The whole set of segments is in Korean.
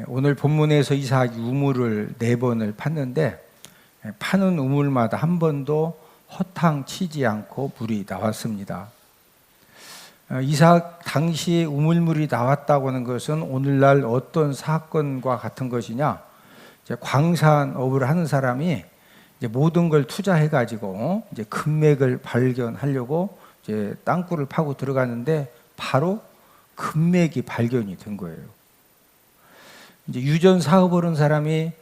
오늘 본문에서 이삭이 우물을 4번을 팠는데 파는 우물마다 한 번도 허탕 치지 않고 물이 나왔습니다. 이삭 당시에 우물물이 나왔다고 하는 것은 오늘날 어떤 사건과 같은 것이냐? 이제 광산업을 하는 사람이 이제 모든 걸 투자해가지고 이제 금맥을 발견하려고 이제 땅굴을 파고 들어가는데 바로 금맥이 발견이 된 거예요. 이제 유전 사업을 하는 사람이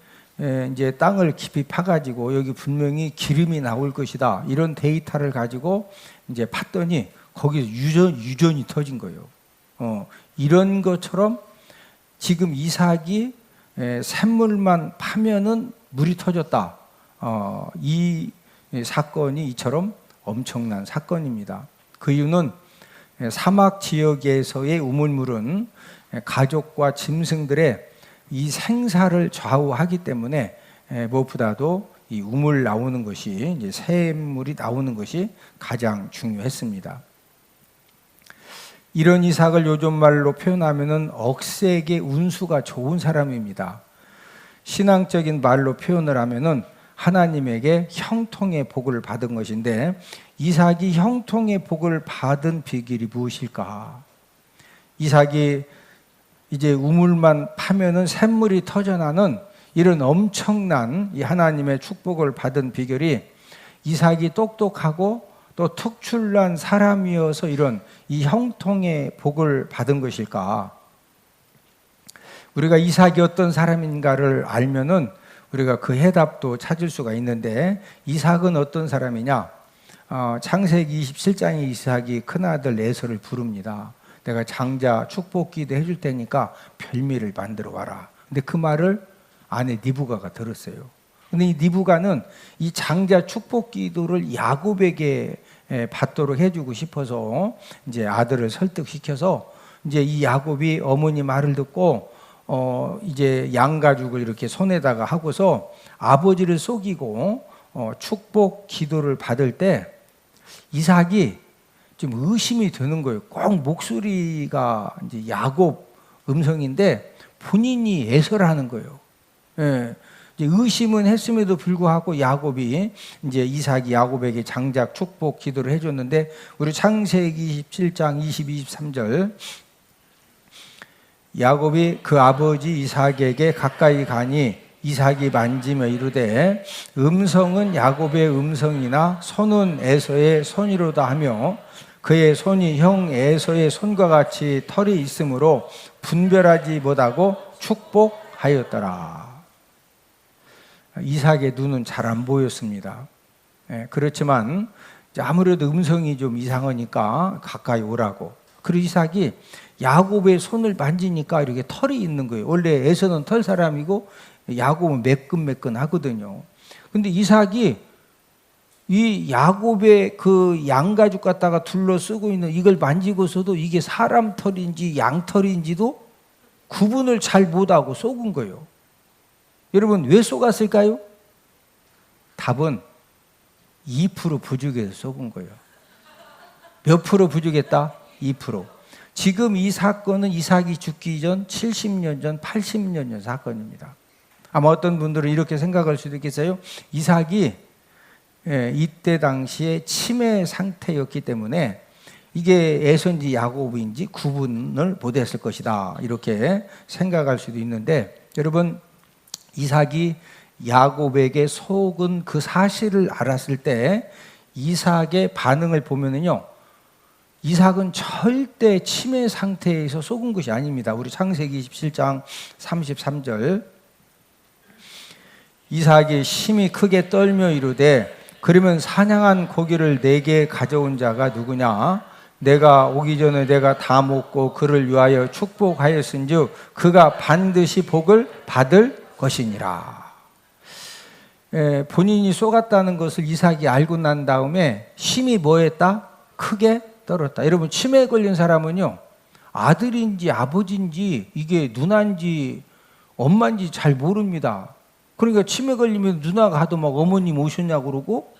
이제 땅을 깊이 파가지고 여기 분명히 기름이 나올 것이다 이런 데이터를 가지고 이제 팠더니 거기서 유전이 터진 거예요. 이런 것처럼 지금 이삭이 샘물만 파면은 물이 터졌다. 이 사건이 이처럼 엄청난 사건입니다. 그 이유는 사막 지역에서의 우물물은 가족과 짐승들의 이 생사를 좌우하기 때문에 무엇보다도 이 우물 나오는 것이 이제 샘물이 나오는 것이 가장 중요했습니다. 이런 이삭을 요즘 말로 표현하면은 억세게 운수가 좋은 사람입니다. 신앙적인 말로 표현을 하면은 하나님에게 형통의 복을 받은 것인데 이삭이 형통의 복을 받은 비결이 무엇일까? 이삭이 이제 우물만 파면은 샘물이 터져나는 이런 엄청난 이 하나님의 축복을 받은 비결이 이삭이 똑똑하고 또 특출난 사람이어서 이런 이 형통의 복을 받은 것일까? 우리가 이삭이 어떤 사람인가를 알면은 우리가 그 해답도 찾을 수가 있는데 이삭은 어떤 사람이냐? 창세기 27장에 이삭이 큰아들 에서를 부릅니다. 내가 장자 축복기도 해줄 테니까 별미를 만들어 와라. 근데 그 말을 아내 니브가가 들었어요. 근데 이 니브가는 이 장자 축복기도를 야곱에게 받도록 해주고 싶어서 이제 아들을 설득시켜서 이제 이 야곱이 어머니 말을 듣고 이제 양가죽을 이렇게 손에다가 하고서 아버지를 속이고 축복 기도를 받을 때 이삭이 좀 의심이 드는 거예요. 꼭 목소리가 이제 야곱 음성인데 본인이 에서를 하는 거예요. 예. 이제 의심은 했음에도 불구하고 야곱이 이제 이삭이 야곱에게 장작 축복 기도를 해줬는데 우리 창세기 27장 22, 23절 야곱이 그 아버지 이삭에게 가까이 가니 이삭이 만지며 이르되 음성은 야곱의 음성이나 손은 에서의 손이로다 하며 그의 손이 형 에서의 손과 같이 털이 있으므로 분별하지 못하고 축복하였더라. 이삭의 눈은 잘 안 보였습니다. 그렇지만 아무래도 음성이 좀 이상하니까 가까이 오라고. 그리고 이삭이 야곱의 손을 만지니까 이렇게 털이 있는 거예요. 원래 에서는 털 사람이고 야곱은 매끈매끈하거든요. 근데 이삭이 이 야곱의 그 양가죽 갖다가 둘러쓰고 있는 이걸 만지고서도 이게 사람 털인지 양 털인지도 구분을 잘 못하고 속은 거예요. 여러분 왜 속았을까요? 답은 2% 부족해서 속은 거예요. 몇 프로 부족했다? 2%. 지금 이 사건은 이삭이 죽기 전 70년 전 80년 전 사건입니다. 아마 어떤 분들은 이렇게 생각할 수도 있겠어요. 이삭이 이때 당시에 치매 상태였기 때문에 이게 에서인지 야곱인지 구분을 못했을 것이다 이렇게 생각할 수도 있는데 여러분 이삭이 야곱에게 속은 그 사실을 알았을 때 이삭의 반응을 보면은요 이삭은 절대 치매 상태에서 속은 것이 아닙니다. 우리 창세기 27장 33절 이삭이 심히 크게 떨며 이르되 그러면 사냥한 고기를 내게 가져온 자가 누구냐? 내가 오기 전에 내가 다 먹고 그를 위하여 축복하였은즉 그가 반드시 복을 받을 것이니라. 본인이 속았다는 것을 이삭이 알고 난 다음에 심히 뭐했다? 크게 떨었다. 여러분 치매에 걸린 사람은요 아들인지 아버지인지 이게 누나인지 엄마인지 잘 모릅니다. 그러니까 치매 걸리면 누나가 가도 막 어머님 오셨냐고 그러고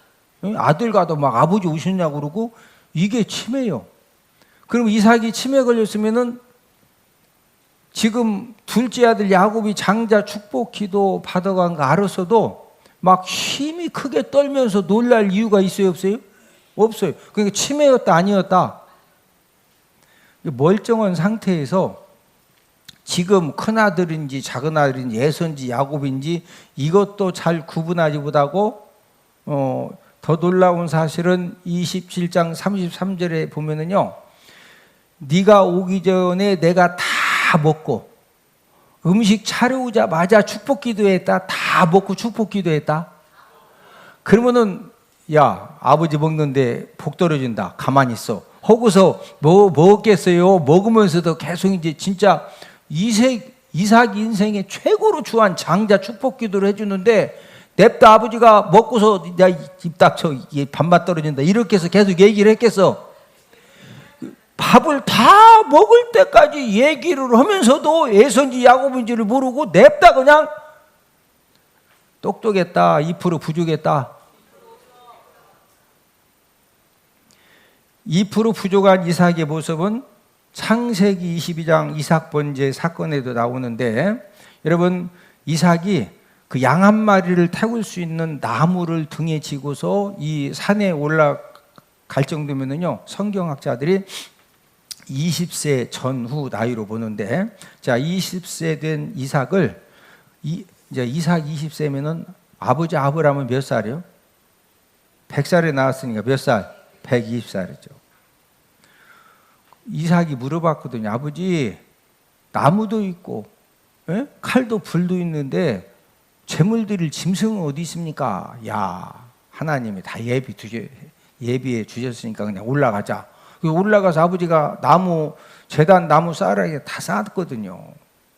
아들 가도 막 아버지 오셨냐고 그러고 이게 치매예요. 그럼 이삭이 치매 걸렸으면은 지금 둘째 아들 야곱이 장자 축복 기도 받아간 거 알았어도 막 힘이 크게 떨면서 놀랄 이유가 있어요, 없어요? 없어요. 그러니까 치매였다 아니었다. 멀쩡한 상태에서 지금 큰아들인지 작은아들인지 에서인지 야곱인지 이것도 잘 구분하지 못하고 더 놀라운 사실은 27장 33절에 보면은요, 네가 오기 전에 내가 다 먹고 음식 차려오자마자 축복 기도했다. 다 먹고 축복 기도했다. 그러면은 야, 아버지 먹는데 복 떨어진다. 가만히 있어. 하고서 뭐 먹겠어요? 먹으면서도 계속 이제 진짜 이삭 인생의 최고로 주한 장자 축복 기도를 해주는데, 냅다 아버지가 먹고서 야, 입 닥쳐, 이게 밥맛 떨어진다 이렇게 해서 계속 얘기를 했겠어. 밥을 다 먹을 때까지 얘기를 하면서도 에서인지 야곱인지를 모르고 냅다 그냥 똑똑했다, 2% 부족했다. 2% 부족한 이삭의 모습은 창세기 22장 이삭 번제 사건에도 나오는데, 여러분 이삭이 그 양 한 마리를 태울 수 있는 나무를 등에 지고서 이 산에 올라갈 정도면은요, 성경학자들이 20세 전후 나이로 보는데, 자 20세 된 이삭을 이제 이삭 20세면은 아버지 아브라함은 몇 살이요? 100살에 나왔으니까 몇 살? 120살이죠. 이삭이 물어봤거든요. 아버지, 나무도 있고 칼도 불도 있는데 제물 드릴 짐승은 어디 있습니까? 야, 하나님이 다 예비해 주셨으니까 그냥 올라가자. 올라가서 아버지가 제단 나무 쌀하게 다 쌓았거든요.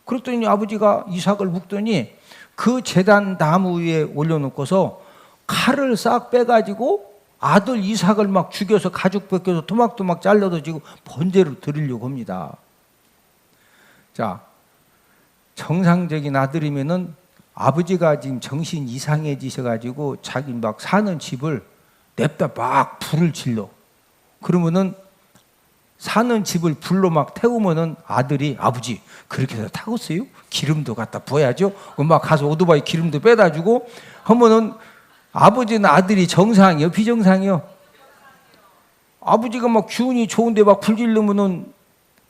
그랬더니 아버지가 이삭을 묶더니 그 제단 나무 위에 올려놓고서 칼을 싹 빼가지고 아들 이삭을 막 죽여서 가죽 벗겨서 토막토막 잘라서 지금 번제로 드리려고 합니다. 자, 정상적인 아들이면은 아버지가 지금 정신 이상해지셔가지고 자기 막 사는 집을 냅다 막 불을 질러. 그러면은 사는 집을 불로 막 태우면은 아들이 아버지 그렇게 해서 타겠어요? 기름도 갖다 부어야죠. 막 가서 오토바이 기름도 빼다 주고 하면은 아버지는 아들이 정상이요, 비정상이요? 아버지가 막 기운이 좋은데 막 불 지르면은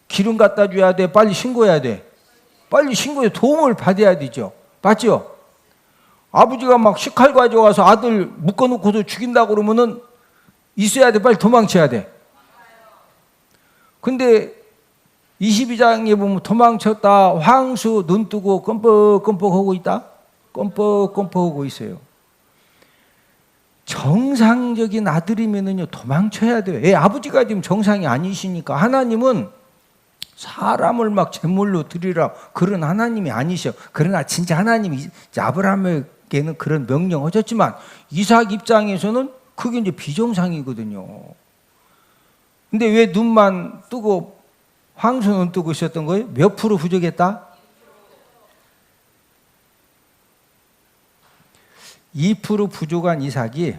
기름 갖다 줘야 돼, 빨리 신고해야 돼. 빨리 신고해 도움을 받아야 되죠. 맞죠? 아버지가 막 식칼 가져가서 아들 묶어놓고도 죽인다고 그러면은 있어야 돼, 빨리 도망쳐야 돼. 근데 22장에 보면 도망쳤다 황수 눈 뜨고 껌뻑껌뻑 하고 있다. 껌뻑껌뻑 하고 있어요. 정상적인 아들이면은요 도망쳐야 돼요. 아버지가 지금 정상이 아니시니까. 하나님은 사람을 막 제물로 드리라 그런 하나님이 아니셔. 그러나 진짜 하나님이 아브라함에게는 그런 명령을 하셨지만 이삭 입장에서는 그게 이제 비정상이거든요. 근데 왜 눈만 뜨고 황소 눈 뜨고 있었던 거예요? 몇 프로 부족했다? 2% 부족한 이삭이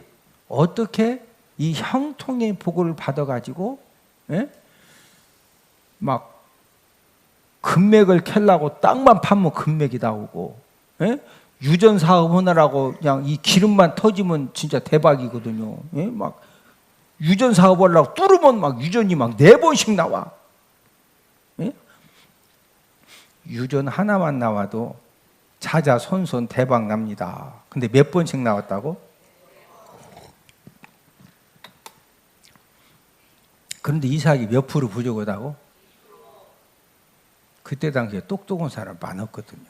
어떻게 이 형통의 복을 받아가지고 막 금맥을 캘라고 땅만 파면 금맥이 나오고, 유전 사업 하느라고 그냥 이 기름만 터지면 진짜 대박이거든요. 막 유전 사업 하려고 뚫으면 막 유전이 막 4번씩 나와. 유전 하나만 나와도 자자손손 대박 납니다. 근데 몇 번씩 나왔다고? 그런데 이삭이 몇 프로 부족하다고? 그때 당시에 똑똑한 사람 많았거든요.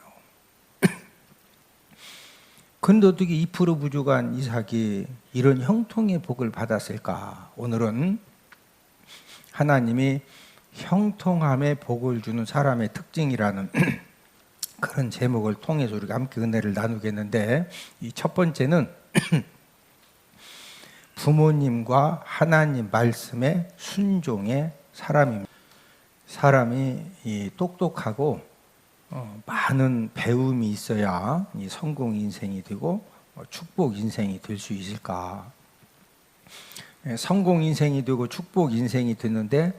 그런데 어떻게 2% 부족한 이삭이 이런 형통의 복을 받았을까? 오늘은 하나님이 형통함의 복을 주는 사람의 특징이라는 그런 제목을 통해서 우리가 함께 은혜를 나누겠는데, 이 첫 번째는 부모님과 하나님 말씀의 순종의 사람입니다. 사람이 이 똑똑하고 많은 배움이 있어야 이 성공 인생이 되고 축복 인생이 될 수 있을까? 성공 인생이 되고 축복 인생이 되는데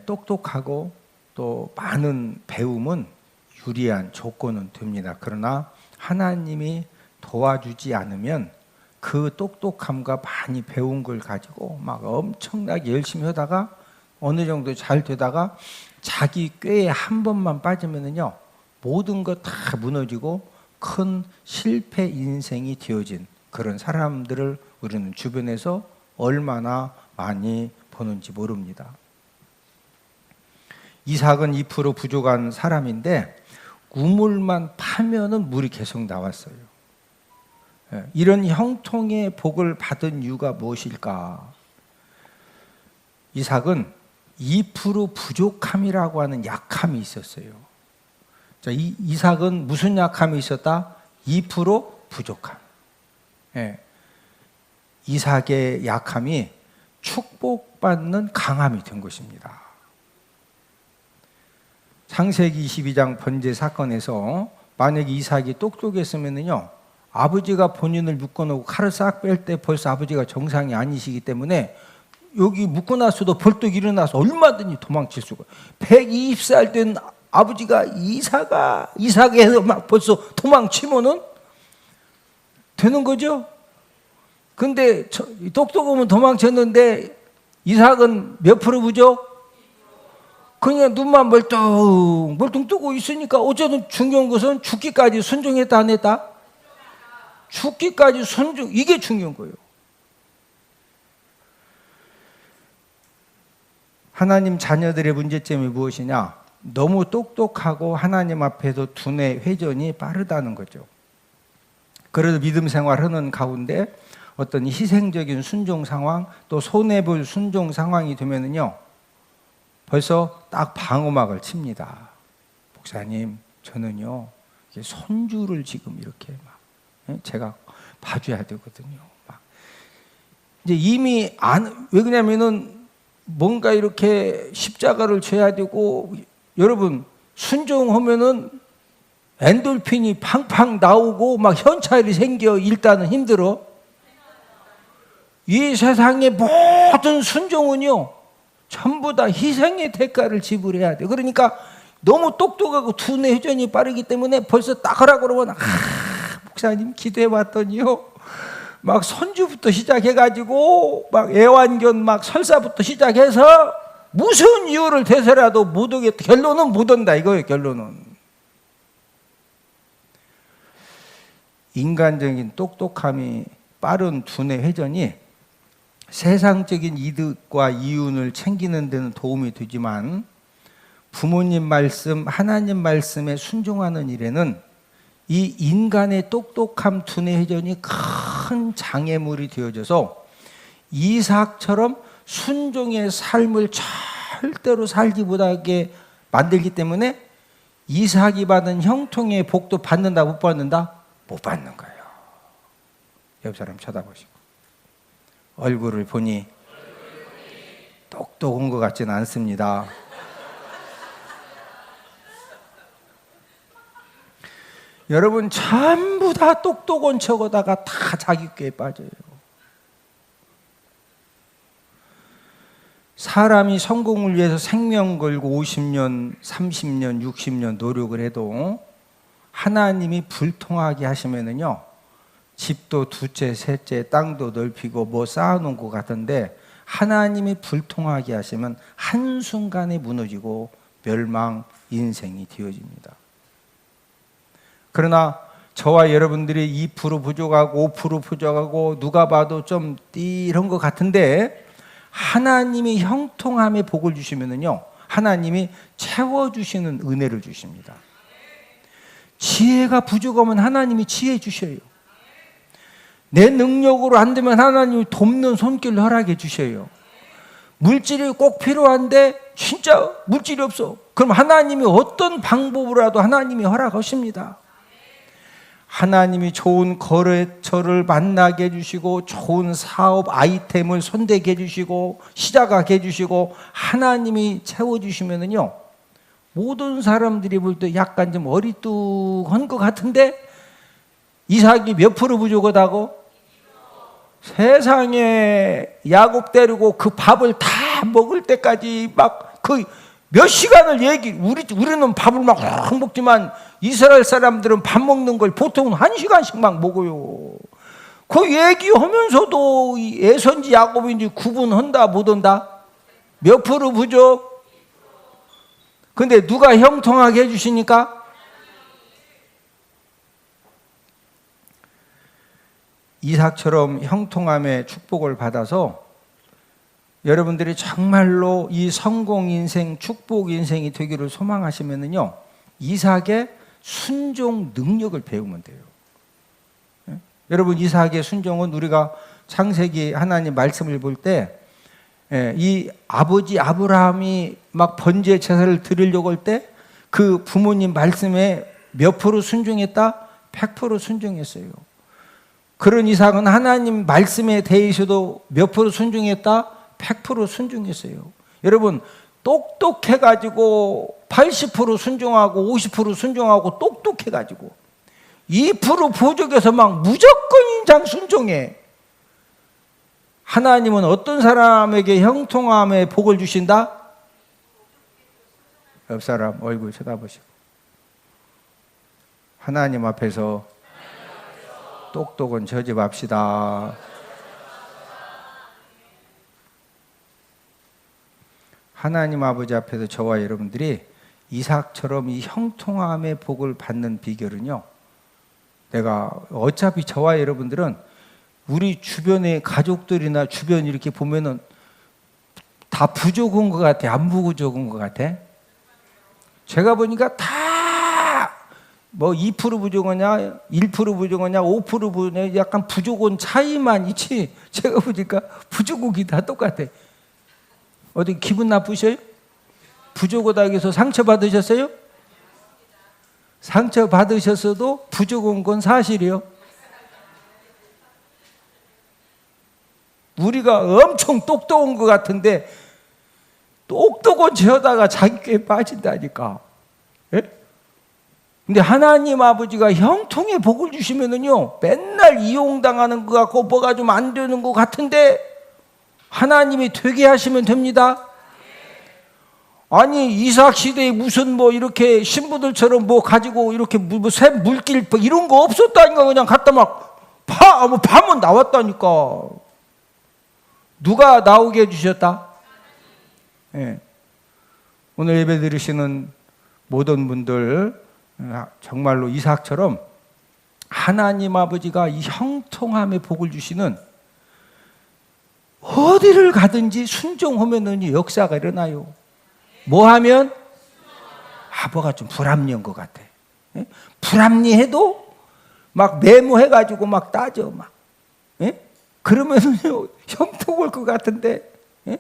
똑똑하고 또 많은 배움은 유리한 조건은 됩니다. 그러나 하나님이 도와주지 않으면 그 똑똑함과 많이 배운 걸 가지고 막 엄청나게 열심히 하다가 어느 정도 잘 되다가 자기 꾀에 한 번만 빠지면은요, 모든 것 다 무너지고 큰 실패 인생이 되어진 그런 사람들을 우리는 주변에서 얼마나 많이 보는지 모릅니다. 이삭은 2% 부족한 사람인데 우물만 파면은 물이 계속 나왔어요. 이런 형통의 복을 받은 이유가 무엇일까? 이삭은 2% 부족함이라고 하는 약함이 있었어요. 자, 이삭은 무슨 약함이 있었다? 2% 부족함. 이삭의 약함이 축복받는 강함이 된 것입니다. 창세기 22장 번제 사건에서 만약에 이삭이 똑똑했으면요, 아버지가 본인을 묶어놓고 칼을 싹 뺄 때 벌써 아버지가 정상이 아니시기 때문에 여기 묶어놨어도 벌떡 일어나서 얼마든지 도망칠 수가. 120살 된 아버지가 이삭에서 막 벌써 도망치면은 되는 거죠. 근데 똑똑하면 도망쳤는데 이삭은 몇 프로 부족? 그냥 눈만 멀뚱 뜨고 있으니까 어쨌든 중요한 것은 죽기까지 순종했다 안 했다? 죽기까지 순종, 이게 중요한 거예요. 하나님 자녀들의 문제점이 무엇이냐? 너무 똑똑하고 하나님 앞에서 두뇌 회전이 빠르다는 거죠. 그래도 믿음 생활하는 가운데 어떤 희생적인 순종 상황, 또 손해볼 순종 상황이 되면은요, 벌써 딱 방어막을 칩니다. 목사님, 저는요, 손주를 지금 이렇게 막 제가 봐줘야 되거든요. 막 이제 이미 왜 그러냐면은 뭔가 이렇게 십자가를 져야 되고, 여러분 순종하면은 엔돌핀이 팡팡 나오고 막 현찰이 생겨. 일단은 힘들어. 이 세상의 모든 순종은요, 전부 다 희생의 대가를 지불해야 돼. 그러니까 너무 똑똑하고 두뇌 회전이 빠르기 때문에 벌써 딱 하라고 그러면 목사님 기도해 봤더니요, 막 선주부터 시작해가지고 막 애완견 막 설사부터 시작해서 무슨 이유를 대서라도 못 오겠다. 결론은 못 온다 이거예요. 결론은 인간적인 똑똑함이 빠른 두뇌 회전이 세상적인 이득과 이윤을 챙기는 데는 도움이 되지만 부모님 말씀, 하나님 말씀에 순종하는 일에는 이 인간의 똑똑함 두뇌 회전이 큰 장애물이 되어져서 이삭처럼 순종의 삶을 절대로 살지 못하게 만들기 때문에 이삭이 받은 형통의 복도 받는다 못 받는다? 못 받는 거예요. 옆 사람 쳐다보시고 얼굴을 보니 똑똑한 것 같지는 않습니다. 여러분 전부 다 똑똑한 척하다가 다 자기 꾀에 빠져요. 사람이 성공을 위해서 생명 걸고 50년, 30년, 60년 노력을 해도 하나님이 불통하게 하시면은요, 집도 두채, 셋째, 땅도 넓히고 뭐 쌓아놓은 것 같은데 하나님이 불통하게 하시면 한순간에 무너지고 멸망 인생이 되어집니다. 그러나 저와 여러분들이 2% 부족하고 5% 부족하고 누가 봐도 좀 이런 것 같은데 하나님이 형통함의 복을 주시면은요, 하나님이 채워주시는 은혜를 주십니다. 지혜가 부족하면 하나님이 지혜 주셔요. 내 능력으로 안 되면 하나님이 돕는 손길을 허락해 주셔요. 물질이 꼭 필요한데 진짜 물질이 없어. 그럼 하나님이 어떤 방법으로라도 하나님이 허락하십니다. 하나님이 좋은 거래처를 만나게 해주시고 좋은 사업 아이템을 손대게 해주시고 시작하게 해주시고 하나님이 채워주시면은요, 모든 사람들이 볼 때 약간 좀 어리뚝한 것 같은데 이삭이 몇 프로 부족하다고? 세상에 야곱 데리고 그 밥을 다 먹을 때까지 막 그 몇 시간을 우리는 밥을 막 먹지만 이스라엘 사람들은 밥 먹는 걸 보통은 1시간씩 막 먹어요. 그 얘기하면서도 에서인지 야곱인지 구분한다 못한다? 몇 프로 부족? 근데 누가 형통하게 해주시니까? 이삭처럼 형통함의 축복을 받아서 여러분들이 정말로 이 성공 인생, 축복 인생이 되기를 소망하시면은요, 이삭의 순종 능력을 배우면 돼요. 예? 여러분, 이삭의 순종은 우리가 창세기 하나님 말씀을 볼 때, 이 아버지 아브라함이 막 번제 제사를 드리려고 할 때 그 부모님 말씀에 몇 프로 순종했다? 100% 순종했어요. 그런 이삭은 하나님 말씀에 대해서도 몇 프로 순종했다? 100% 순종했어요. 여러분, 똑똑해가지고 80% 순종하고 50% 순종하고 똑똑해가지고 2% 부족해서 막 무조건 인장 순종해. 하나님은 어떤 사람에게 형통함의 복을 주신다? 옆 사람 얼굴 쳐다보시고, 하나님 앞에서 똑똑은 저집합시다. 하나님 아버지 앞에서 저와 여러분들이 이삭처럼 이 형통함의 복을 받는 비결은요, 내가 어차피 저와 여러분들은 우리 주변의 가족들이나 주변 이렇게 보면은 다 부족한 것 같아? 안 부족한 것 같아? 제가 보니까 다 뭐 2% 부족하냐, 1% 부족하냐, 5% 부족하냐, 약간 부족한 차이만 있지, 제가 보니까 부족하기 다 똑같아. 어디 기분 나쁘셔요? 부족하다 해서 상처 받으셨어요? 상처 받으셨어도 부족한 건 사실이요. 우리가 엄청 똑똑한 것 같은데 똑똑한 죄다가 자기 꾀에 빠진다니까. 예? 근데 하나님 아버지가 형통의 복을 주시면은요, 맨날 이용당하는 것 같고 뭐가 좀 안 되는 것 같은데 하나님이 되게 하시면 됩니다. 아니, 이삭 시대에 무슨 뭐 이렇게 신부들처럼 뭐 가지고 이렇게 새 물길 이런 거 없었다니까. 그냥 갖다 막 파면 나왔다니까. 누가 나오게 해주셨다? 예. 오늘 예배 드리시는 모든 분들 정말로 이삭처럼 하나님 아버지가 이 형통함의 복을 주시는, 어디를 가든지 순종하면은 역사가 일어나요. 뭐 하면? 뭐가 좀 불합리한 것 같아. 예? 불합리해도 막 메모해가지고 막 따져 막. 예? 그러면은요, 형통 올 것 같은데, 예?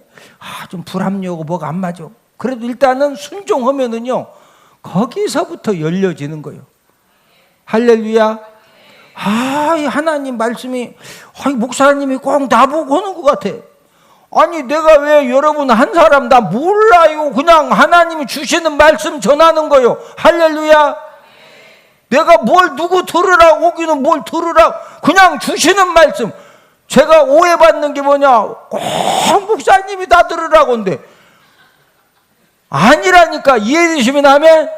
좀 불합리하고 뭐가 안 맞아. 그래도 일단은 순종하면은요, 거기서부터 열려지는 거예요. 할렐루야. 이 하나님 말씀이, 목사님이 꼭 나보고 하는 것 같아. 아니, 내가 왜 여러분 한 사람 다 몰라요. 그냥 하나님이 주시는 말씀 전하는 거요. 할렐루야. 내가 뭘 누구 들으라고 오기는 뭘 들으라고, 그냥 주시는 말씀. 제가 오해받는 게 뭐냐, 꼭 목사님이 다 들으라고 하는데 아니라니까. 이해되시면 아멘?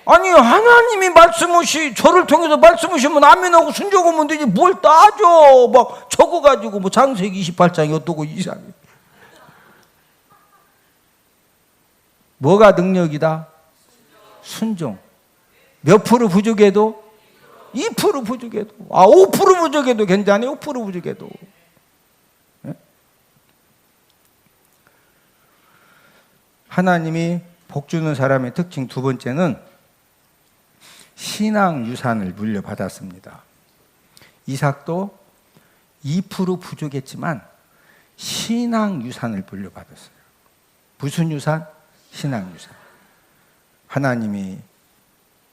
아니, 하나님이 말씀하시, 저를 통해서 말씀하시면 아멘하고 순종하면 되지, 뭘 따져 막 적어가지고 뭐 창세기 28장이 어떠고 이상해. 뭐가 능력이다? 순종. 몇 프로 부족해도? 2% 부족해도, 5% 부족해도 괜찮아요. 5% 부족해도. 네? 하나님이 복 주는 사람의 특징 두 번째는 신앙 유산을 물려받았습니다. 이삭도 2% 부족했지만 신앙 유산을 물려받았어요. 무슨 유산? 신앙 유산. 하나님이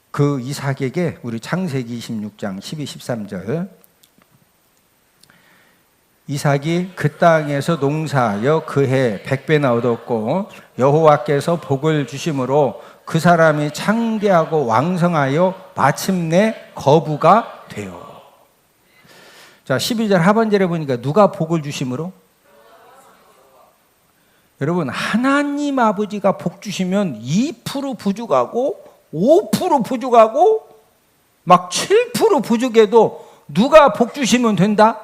그 이삭에게, 우리 창세기 26장 12, 13절, 이삭이 그 땅에서 농사하여 그 해 100배나 얻었고 여호와께서 복을 주심으로 그 사람이 창대하고 왕성하여 마침내 거부가 되어. 자, 12절 하반절에 보니까 누가 복을 주심으로? 여러분, 하나님 아버지가 복 주시면 2% 부족하고 5% 부족하고 막 7% 부족해도 누가 복 주시면 된다?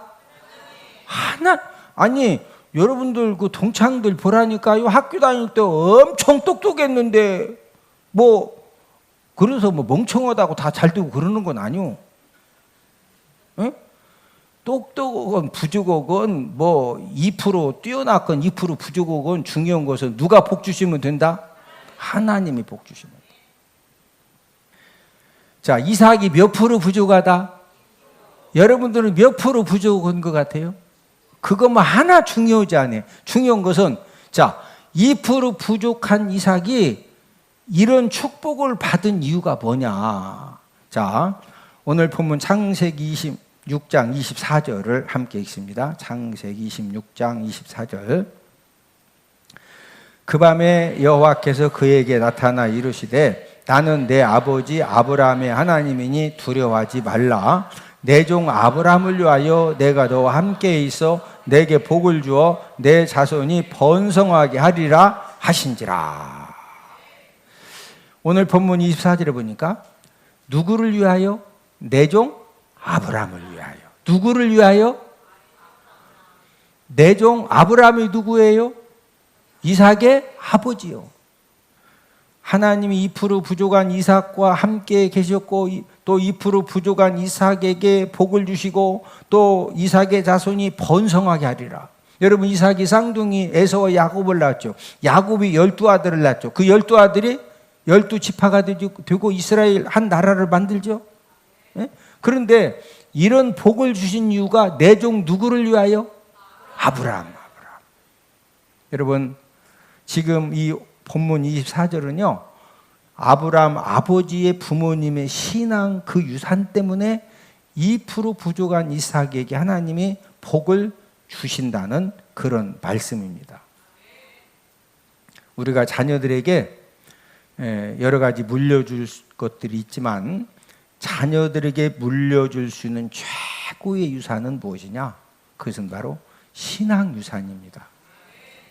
아니 여러분들 그 동창들 보라니까요. 학교 다닐 때 엄청 똑똑했는데 뭐 그래서 뭐 멍청하다고 다 잘 되고 그러는 건 아니오. 응? 똑똑하건 부족하건 뭐 2% 뛰어났건 2% 부족하건 중요한 것은 누가 복 주시면 된다? 하나님이 복 주시면 된다. 자, 이삭이 몇 프로 부족하다? 여러분들은 몇 프로 부족한 것 같아요? 그것만 하나 중요하지 않아요. 중요한 것은 자, 2% 부족한 이삭이 이런 축복을 받은 이유가 뭐냐? 자, 오늘 본문 창세기 26장 24절을 함께 읽습니다. 창세기 26장 24절. 그 밤에 여호와께서 그에게 나타나 이르시되 나는 내 아버지 아브라함의 하나님이니 두려워하지 말라. 내 종 아브라함을 위하여 내가 너와 함께 있어 내게 복을 주어 내 자손이 번성하게 하리라 하신지라. 오늘 본문 24절에 보니까 누구를 위하여? 내 종 아브라함을 위하여. 누구를 위하여? 내 종 아브라함이 누구예요? 이삭의 아버지요. 하나님이 2% 부족한 이삭과 함께 계셨고 또 2% 부족한 이삭에게 복을 주시고 또 이삭의 자손이 번성하게 하리라. 여러분, 이삭이 쌍둥이 에서와 야곱을 낳았죠. 야곱이 12아들을 낳았죠. 그 12아들이 12지파가 되고 이스라엘 한 나라를 만들죠. 예? 그런데 이런 복을 주신 이유가 내 종 누구를 위하여? 아브라함. 여러분, 지금 이 본문 24절은요, 아브라함 아버지의 부모님의 신앙 그 유산 때문에 2% 부족한 이삭에게 하나님이 복을 주신다는 그런 말씀입니다. 우리가 자녀들에게 여러 가지 물려줄 것들이 있지만 자녀들에게 물려줄 수 있는 최고의 유산은 무엇이냐? 그것은 바로 신앙 유산입니다.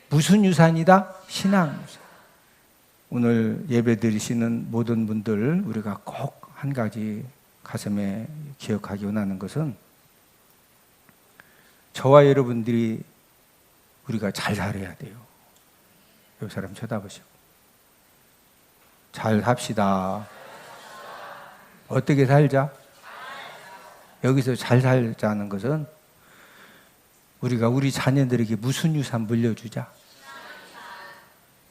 무슨 유산이다? 신앙 유산. 오늘 예배 드리시는 모든 분들, 우리가 꼭 한 가지 가슴에 기억하기 원하는 것은 저와 여러분들이 우리가 잘 살아야 돼요. 옆 사람 쳐다보시고 잘 삽시다. 어떻게 살자? 여기서 잘 살자는 것은 우리가 우리 자녀들에게 무슨 유산 물려주자?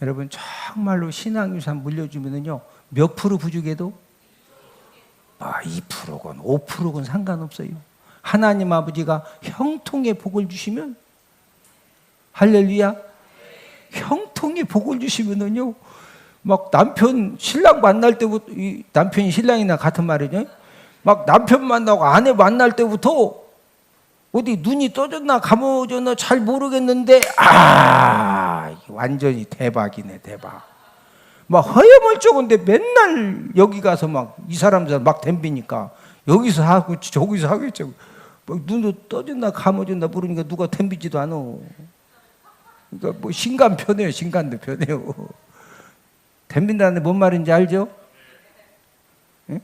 여러분, 정말로 신앙 유산 물려주면은요, 몇 프로 부족해도 2%건 5%건 상관없어요. 하나님 아버지가 형통의 복을 주시면, 할렐루야, 형통의 복을 주시면은요, 막 남편 신랑 만날 때부터, 남편이 신랑이나 같은 말이죠. 막 남편 만나고 아내 만날 때부터 어디 눈이 떠졌나 감아졌나 잘 모르겠는데 완전히 대박이네, 대박. 막 허여멀쩡한데 맨날 여기 가서 막 이 사람들 막 덤비니까 여기서 하고 저기서 하겠죠. 막 눈도 떠졌나 감아졌나 모르니까 누가 덤비지도 않아. 그러니까 뭐 신간 편해요, 신간도 편해요. 덤빈다는데 뭔 말인지 알죠? 예?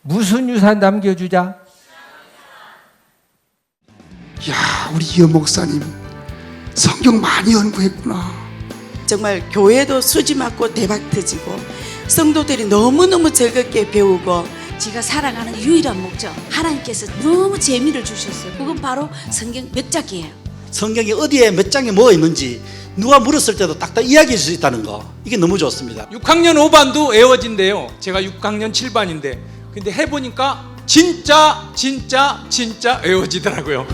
무슨 유산 남겨주자? 야, 우리 이현 목사님 성경 많이 연구했구나. 정말 교회도 수지 맞고 대박 터지고 성도들이 너무너무 즐겁게 배우고 제가 살아가는 유일한 목적, 하나님께서 너무 재미를 주셨어요. 그건 바로 성경 몇 장이에요. 성경이 어디에 몇 장에 뭐가 있는지 누가 물었을 때도 딱딱 이야기할 수 있다는 거, 이게 너무 좋습니다. 6학년 5반도 외워진대요. 제가 6학년 7반인데 근데 해보니까 진짜 외워지더라고요.